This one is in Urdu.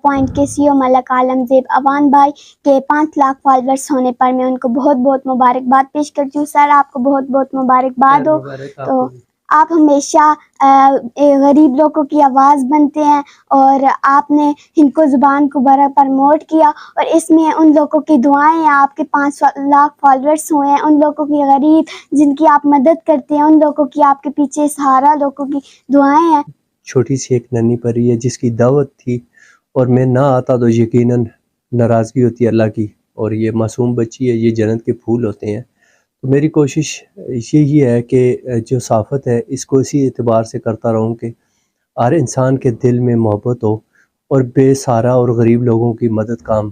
پوائنٹ کے CEO ملک عالم زیب اوان بھائی کے 5 لاکھ فالوورز ہونے پر میں ان کو بہت بہت مبارکباد پیش کرتی ہوں۔ سر آپ کو بہت بہت مبارکباد ہو۔ تو آپ ہمیشہ غریب لوگوں کی آواز بنتے ہیں اور آپ نے ہندکو زبان کو بڑا پروموٹ کیا، اور اس میں ان لوگوں کی دعائیں ہیں، آپ کے 5 لاکھ فالوورز ہوئے ہیں، ان لوگوں کی غریب جن کی آپ مدد کرتے ہیں، ان لوگوں کی آپ کے پیچھے سہارا لوگوں کی دعائیں ہیں۔ چھوٹی سی ایک ننھی پری ہے جس کی دعوت تھی اور میں نہ آتا تو یقیناً ناراضگی ہوتی ہے اللہ کی، اور یہ معصوم بچی ہے، یہ جنت کے پھول ہوتے ہیں۔ تو میری کوشش یہی ہے کہ جو صحافت ہے اس کو اسی اعتبار سے کرتا رہوں کہ ہر انسان کے دل میں محبت ہو اور بے سہارا اور غریب لوگوں کی مدد کام